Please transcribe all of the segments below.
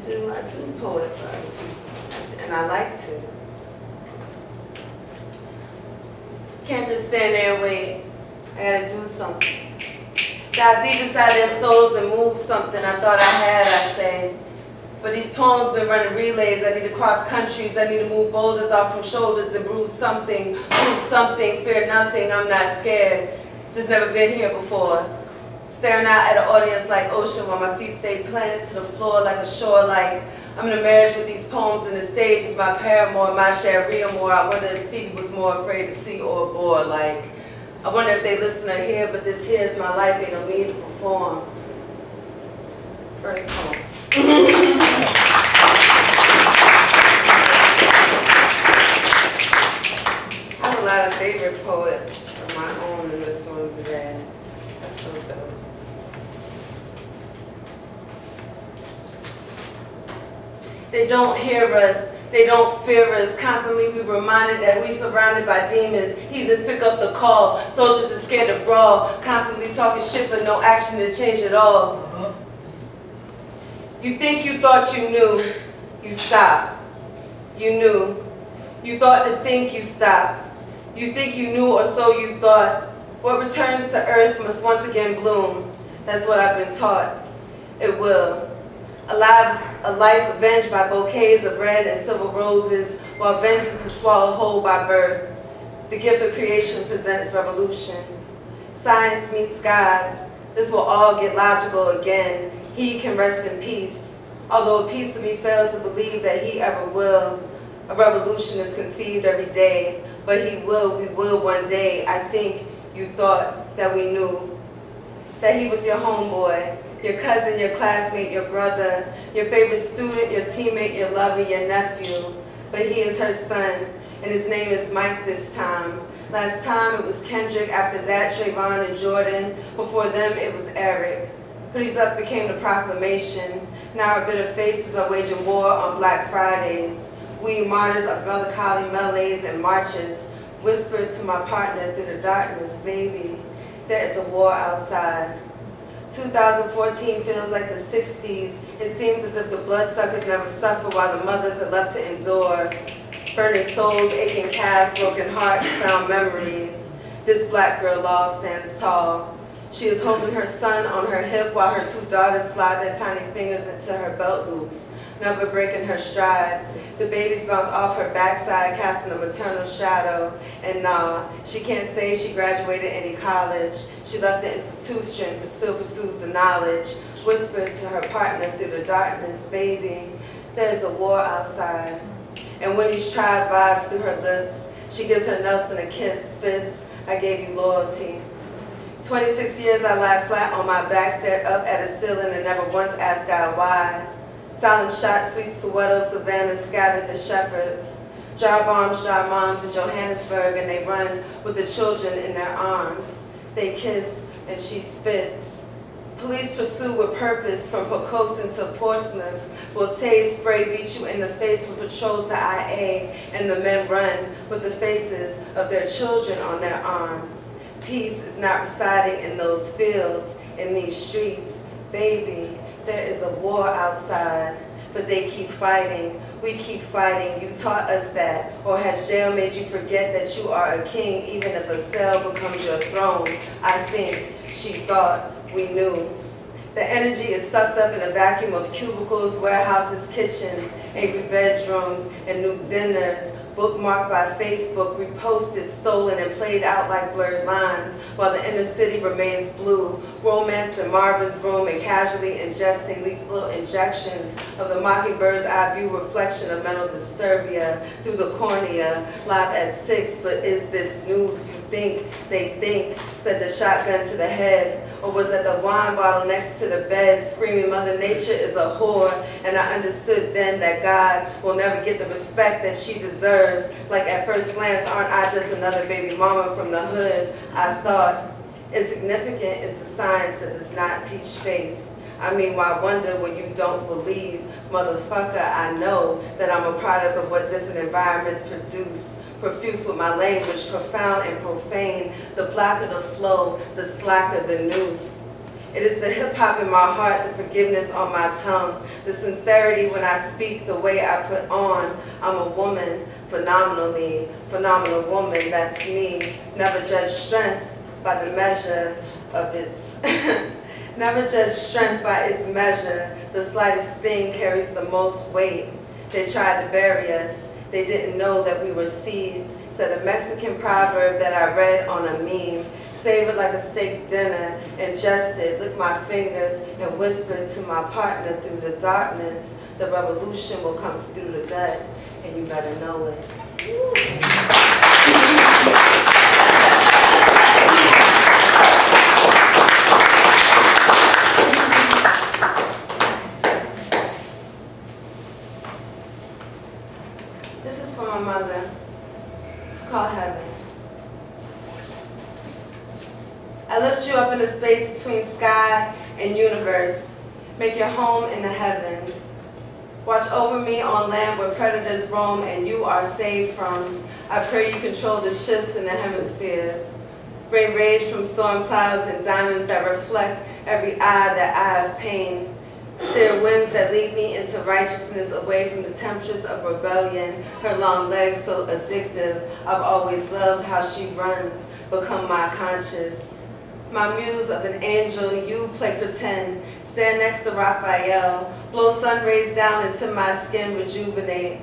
do poet for other people, and I like to. Can't just stand there and wait. I gotta do something. Dive deep inside their souls and move something I thought I had, I say. But these poems been running relays. I need to cross countries. I need to move boulders off from shoulders and bruise something, fear nothing. I'm not scared. Just never been here before. Staring out at an audience like ocean while my feet stay planted to the floor like a shore, like I'm in a marriage with these poems and the stage is my paramour, my Sharia more. I wonder if Stevie was more afraid to see or bore. Like, I wonder if they listen or hear, but this here's my life, ain't no need to perform. First poem. I have a lot of favorite poets of my own in this one today. That's so dope. They don't hear us, they don't fear us. Constantly we reminded that we surrounded by demons. Heathens pick up the call, soldiers are scared to brawl. Constantly talking shit but no action to change it all. You think you thought you knew, you stopped. You knew. You thought to think, you stopped. You think you knew or so you thought. What returns to earth must once again bloom. That's what I've been taught. It will. A life avenged by bouquets of red and silver roses, while vengeance is swallowed whole by birth. The gift of creation presents revolution. Science meets God. This will all get logical again. He can rest in peace. Although a piece of me fails to believe that he ever will. A revolution is conceived every day, but he will, we will one day. I think you thought that we knew. That he was your homeboy, your cousin, your classmate, your brother, your favorite student, your teammate, your lover, your nephew. But he is her son, and his name is Mike this time. Last time it was Kendrick, after that Trayvon and Jordan. Before them it was Eric. Hoodies Up became the proclamation. Now our bitter faces are waging war on Black Fridays. We martyrs of melancholy melees and marches whispered to my partner through the darkness, baby, there is a war outside. 2014 feels like the 60s. It seems as if the bloodsuckers never suffer while the mothers are left to endure. Burning souls, aching calves, broken hearts, found memories. This black girl law stands tall. She is holding her son on her hip while her two daughters slide their tiny fingers into her belt loops, never breaking her stride. The babies bounce off her backside, casting a maternal shadow. And nah, she can't say she graduated any college. She left the institution, but still pursues the knowledge. Whispered to her partner through the darkness, baby, there's a war outside. And when he's tried vibes through her lips, she gives her Nelson a kiss, spits, I gave you loyalty. 26 years I lie flat on my back, stared up at a ceiling and never once asked God why. Silent shot sweep Soweto, Savannah, scattered the shepherds. Jar bombs, jar moms in Johannesburg, and they run with the children in their arms. They kiss and she spits. Police pursue with purpose from Pocosin to Portsmouth. Will tase, spray, beat you in the face from patrol to IA, and the men run with the faces of their children on their arms. Peace is not residing in those fields, in these streets. Baby, there is a war outside, but they keep fighting. We keep fighting. You taught us that. Or has jail made you forget that you are a king, even if a cell becomes your throne? I think she thought we knew. The energy is sucked up in a vacuum of cubicles, warehouses, kitchens, angry bedrooms, and new dinners, bookmarked by Facebook, reposted, stolen, and played out like blurred lines, while the inner city remains blue. Romance in Marvin's room and casually ingesting lethal injections of the mockingbird's eye view reflection of mental disturbia through the cornea. Live at 6, but is this news? You think, they think, said the shotgun to the head. Or was that the wine bottle next to the bed, screaming, Mother Nature is a whore, and I understood then that God will never get the respect that she deserves. Like at first glance, aren't I just another baby mama from the hood? I thought, insignificant is the science that does not teach faith. I mean, why wonder when you don't believe? Motherfucker, I know that I'm a product of what different environments produce. Profuse with my language, profound and profane, the blacker the flow, the slacker the noose. It is the hip-hop in my heart, the forgiveness on my tongue, the sincerity when I speak, the way I put on. I'm a woman, phenomenal woman, that's me. Never judge strength by the measure of its... Never judge strength by its measure. The slightest thing carries the most weight. They tried to bury us. They didn't know that we were seeds. Said a Mexican proverb that I read on a meme. Savored like a steak dinner, ingested, licked my fingers, and whispered to my partner through the darkness, the revolution will come through the gut, and you better know it. This is for my mother. It's called Heaven. I lift you up in the space between sky and universe. Make your home in the heavens. Watch over me on land where predators roam and you are saved from. I pray you control the shifts in the hemispheres. Bring rage from storm clouds and diamonds that reflect every eye that eye of pain. Steer winds that lead me into righteousness away from the temperatures of rebellion. Her long legs so addictive. I've always loved how she runs. Become my conscious. My muse of an angel, you play pretend. Stand next to Raphael. Blow sun rays down into my skin, rejuvenate.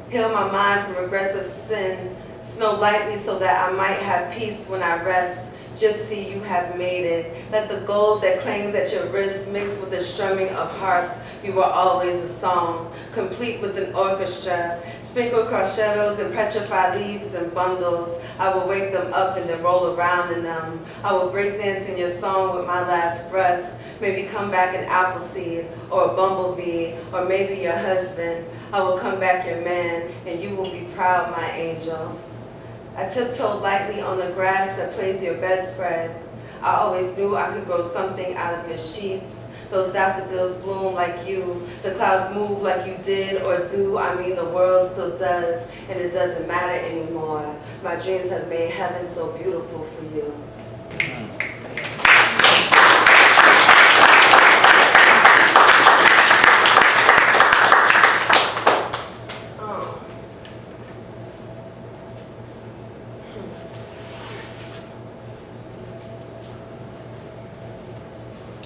Heal my mind from regressive sin. Snow lightly so that I might have peace when I rest. Gypsy, you have made it. Let the gold that clings at your wrist mix with the strumming of harps. You were always a song, complete with an orchestra. Sprinkle crescendos and petrify leaves and bundles. I will wake them up and then roll around in them. I will breakdance in your song with my last breath. Maybe come back an appleseed or a bumblebee or maybe your husband. I will come back your man and you will be proud, my angel. I tiptoed lightly on the grass that plays your bedspread. I always knew I could grow something out of your sheets. Those daffodils bloom like you. The clouds move like you did or do. I mean, the world still does, and it doesn't matter anymore. My dreams have made heaven so beautiful for you.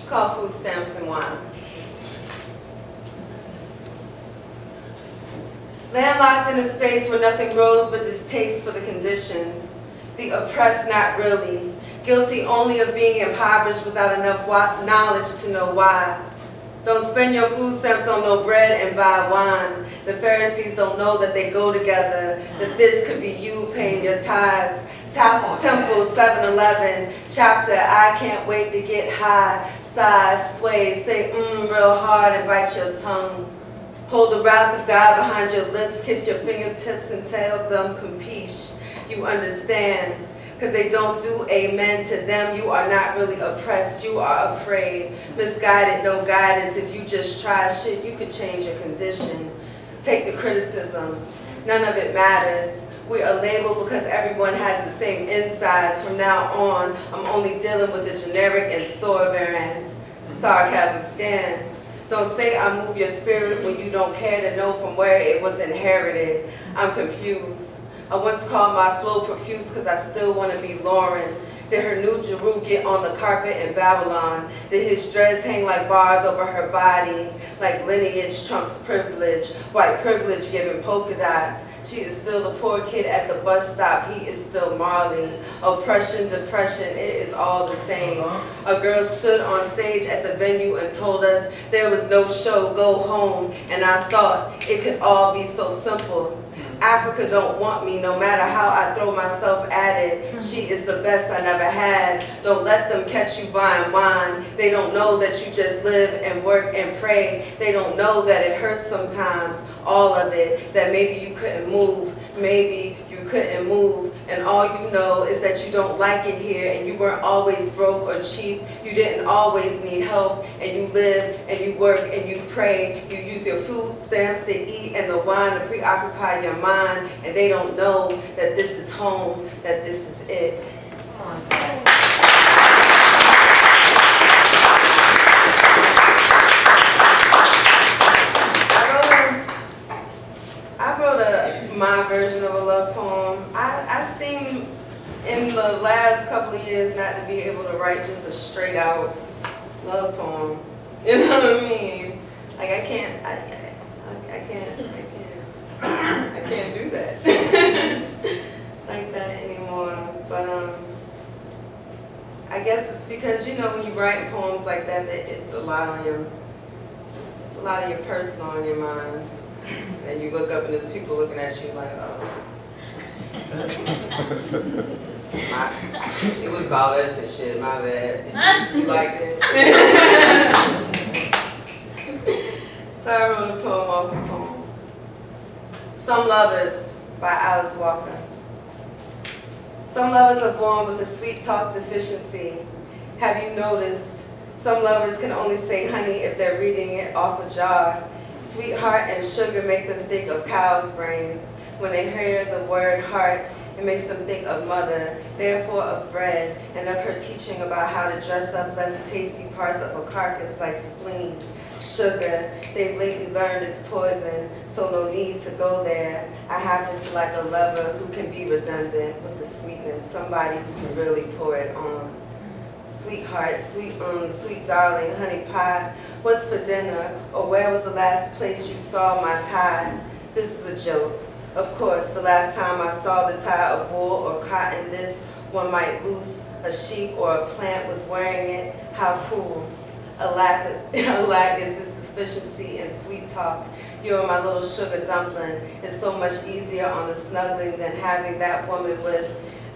Called Food Stamps and Wine. Landlocked in a space where nothing grows but distaste for the conditions. The oppressed not really. Guilty only of being impoverished without enough knowledge to know why. Don't spend your food stamps on no bread and buy wine. The Pharisees don't know that they go together, that this could be you paying your tithes. Temple 7-Eleven, chapter, I can't wait to get high. Sigh, sway, say real hard and bite your tongue. Hold the wrath of God behind your lips, kiss your fingertips and tell them capiche. You understand, because they don't do amen to them. You are not really oppressed, you are afraid. Misguided, no guidance. If you just try shit, you could change your condition. Take the criticism, none of it matters. We are labeled because everyone has the same insides. From now on, I'm only dealing with the generic and store brands. Sarcasm scan. Don't say I move your spirit when you don't care to know from where it was inherited. I'm confused. I once called my flow profuse because I still want to be Lauren. Did her new Jeru get on the carpet in Babylon? Did his dreads hang like bars over her body? Like lineage trumps privilege, white privilege giving polka dots. She is still the poor kid at the bus stop. He is still Marley. Oppression, depression, it is all the same. A girl stood on stage at the venue and told us there was no show, go home. And I thought it could all be so simple. Africa don't want me no matter how I throw myself at it. She is the best I never had. Don't let them catch you buying wine. They don't know that you just live and work and pray. They don't know that it hurts sometimes, all of it, that maybe you couldn't move, maybe you couldn't move, and all you know is that you don't like it here and you weren't always broke or cheap. You didn't always need help, and you live and you work and you pray. You use your food stamps to eat and the wine to preoccupy your mind, and they don't know that this is home, that this is it. be able to write just a straight out love poem. You know what I mean? Like I can't do that like that anymore. But I guess it's because, you know, when you write poems like that, it's a lot of your personal on your mind. And you look up and there's people looking at you like, oh. She was about us and shit, my bad. You liked it? So I wrote a poem off a poem. Some Lovers by Alice Walker. Some lovers are born with a sweet talk deficiency. Have you noticed? Some lovers can only say honey if they're reading it off a jar. Sweetheart and sugar make them think of cow's brains. When they hear the word heart, it makes them think of mother, therefore of bread, and of her teaching about how to dress up less tasty parts of a carcass like spleen. Sugar, they've lately learned is poison, so no need to go there. I happen to like a lover who can be redundant with the sweetness, somebody who can really pour it on. Sweetheart, sweet darling, honey pie, what's for dinner? Or where was the last place you saw my tie? This is a joke. Of course, the last time I saw the tie of wool or cotton, this one might lose a sheep or a plant was wearing it. How cruel. Alack is the sufficiency in sweet talk. You're my little sugar dumpling. It's so much easier on the snuggling than having that woman with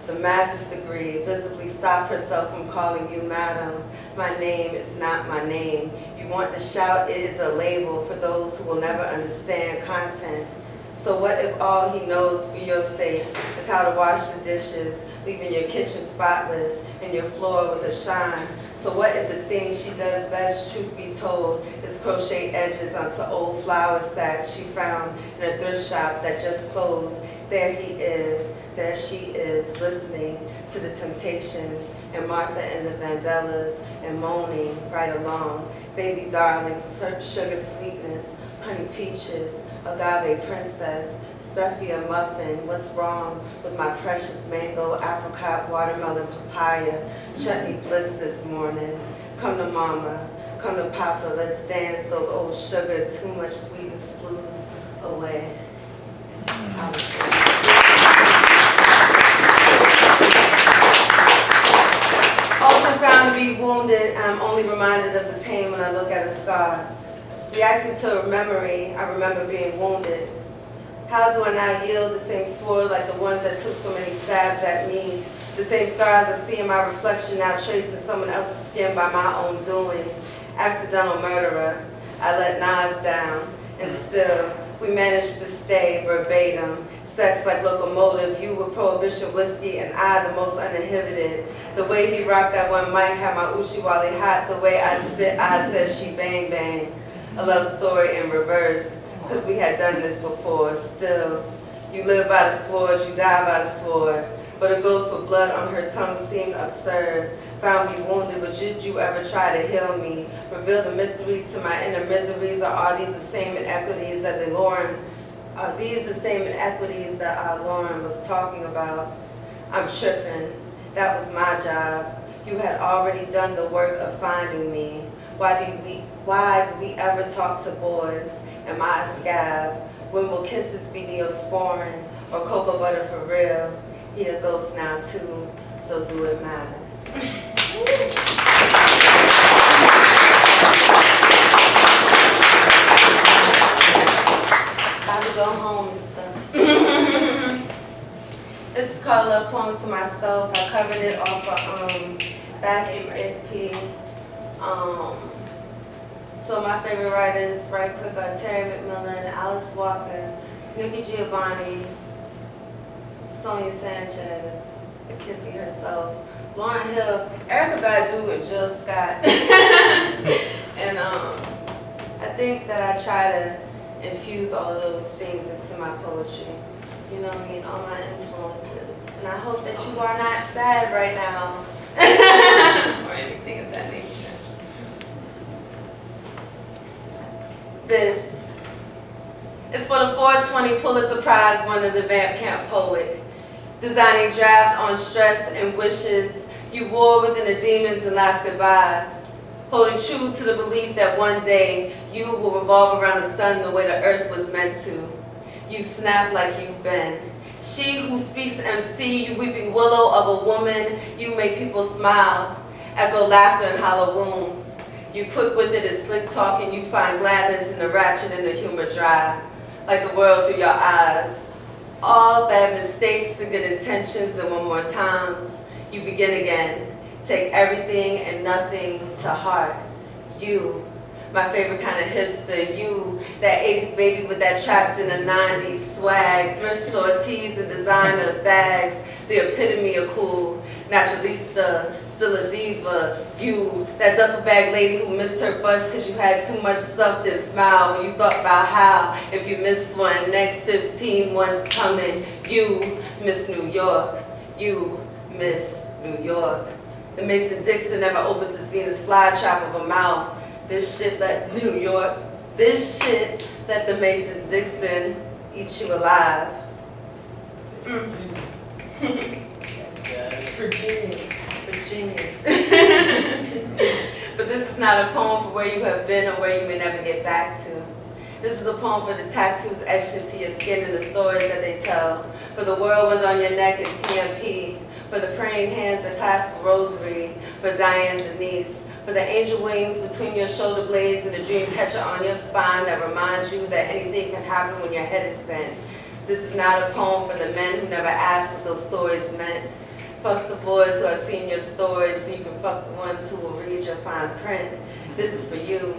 the master's degree visibly stop herself from calling you madam. My name is not my name. You want to shout, it is a label for those who will never understand content. So what if all he knows for your sake is how to wash the dishes, leaving your kitchen spotless and your floor with a shine? So what if the thing she does best, truth be told, is crochet edges onto old flour sacks she found in a thrift shop that just closed? There he is, there she is, listening to the Temptations and Martha and the Vandellas and moaning right along. Baby darling, sugar sweetness, honey peaches, agave princess, stuffy a muffin, what's wrong with my precious mango, apricot, watermelon, papaya, chutney bliss this morning? Come to mama, come to papa, let's dance those old sugar, too much sweetness blues away. Often found to be wounded, I'm only reminded of the pain when I look at a scar. Reacting to a memory, I remember being wounded. How do I now yield the same sword like the ones that took so many stabs at me? The same scars I see in my reflection now traced in someone else's skin by my own doing. Accidental murderer, I let Nas down, and still, we managed to stay verbatim. Sex like locomotive, you with prohibition whiskey, and I the most uninhibited. The way he rocked that one mic had my Ushiwali hot. The way I spit, I said she bang bang. A love story in reverse, because we had done this before. Still, you live by the sword, you die by the sword. But a ghost with blood on her tongue seemed absurd. Found me wounded, but did you ever try to heal me? Reveal the mysteries to my inner miseries, or are these the same inequities that Are these the same inequities that our Lauren was talking about? I'm tripping. That was my job. You had already done the work of finding me. Why do we ever talk to boys? Am I a scab? When will kisses be neosporin or cocoa butter for real? He a ghost now too, so do it matter. About to go home and stuff. This is called Love Poem to Myself. I covered it off of Bassie EP. So my favorite writers, right quick, are Terry McMillan, Alice Walker, Nikki Giovanni, Sonia Sanchez, the Kippy herself, Lauryn Hill, Erykah Badu, and Jill Scott. And I think that I try to infuse all of those things into my poetry. You know what I mean? All my influences. And I hope that you are not sad right now. Or anything of that nature. This is for the 420 Pulitzer Prize winner, the Vamp Camp poet. Designing draft on stress and wishes, You war within the demons and last goodbyes, holding true to the belief that one day you will revolve around the sun the way the earth was meant to. You snap like you've been. She who speaks MC, you weeping willow of a woman, you make people smile, echo laughter in hollow wombs. You quick with it and slick talking, you find gladness in the ratchet and the humor dry, like the world through your eyes. All bad mistakes and good intentions, and one more times, you begin again. Take everything and nothing to heart. You, my favorite kind of hipster, you, that 80s baby with that trapped in the 90s swag, thrift store tees and designer bags, the epitome of cool, naturalista, still a diva. You, that duffel bag lady who missed her bus because you had too much stuff that smiled when you thought about how, if you missed one, next 15 ones coming. You, Miss New York. You, Miss New York. The Mason Dixon never opens his Venus flytrap of a mouth. This shit let New York, this shit let the Mason Dixon eat you alive. Virginia. But this is not a poem for where you have been or where you may never get back to. This is a poem for the tattoos etched into your skin and the stories that they tell, for the whirlwind on your neck and TMP, for the praying hands that clasp the rosary, for Diane Denise, for the angel wings between your shoulder blades and the dream catcher on your spine that reminds you that anything can happen when your head is spent. This is not a poem for the men who never asked what those stories meant. Fuck the boys who have seen your stories so you can fuck the ones who will read your fine print. This is for you.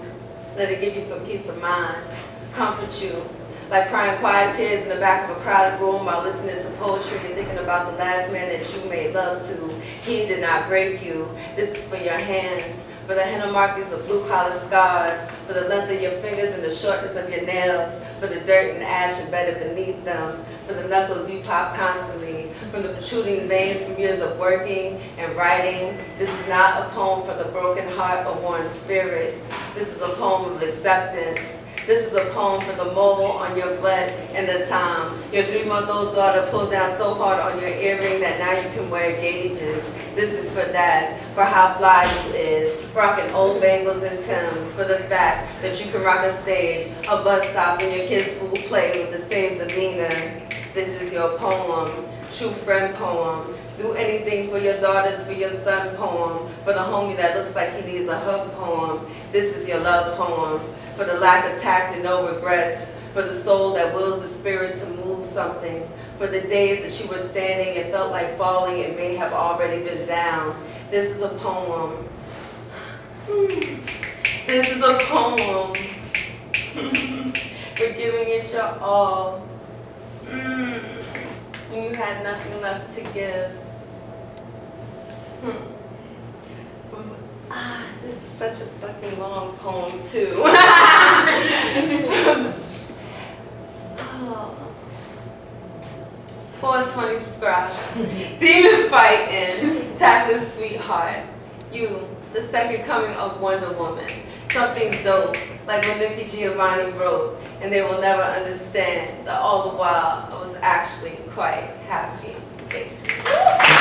Let it give you some peace of mind. Comfort you. Like crying quiet tears in the back of a crowded room while listening to poetry and thinking about the last man that you made love to. He did not break you. This is for your hands, for the henna markings of blue-collar scars, for the length of your fingers and the shortness of your nails, for the dirt and ash embedded beneath them, for the knuckles you pop constantly, from the protruding veins from years of working and writing. This is not a poem for the broken heart or worn spirit. This is a poem of acceptance. This is a poem for the mole on your butt and the time your 3-month-old daughter pulled down so hard on your earring that now you can wear gauges. This is for that, for how fly you is, rocking old bangles and Timbs, for the fact that you can rock a stage, a bus stop, and your kids will play with the same demeanor. This is your poem, true friend poem. Do anything for your daughters, for your son poem, for the homie that looks like he needs a hug poem. This is your love poem. For the lack of tact and no regrets, for the soul that wills the spirit to move something, for the days that you were standing and felt like falling and may have already been down. This is a poem. This is a poem for giving it your all when you had nothing left to give. This is such a fucking long poem, too. Oh. 420 scrap. Demon fighting. Taz Sweetheart. You, the second coming of Wonder Woman. Something dope, like when Nikki Giovanni wrote, and they will never understand that all the while I was actually quite happy. Thank you.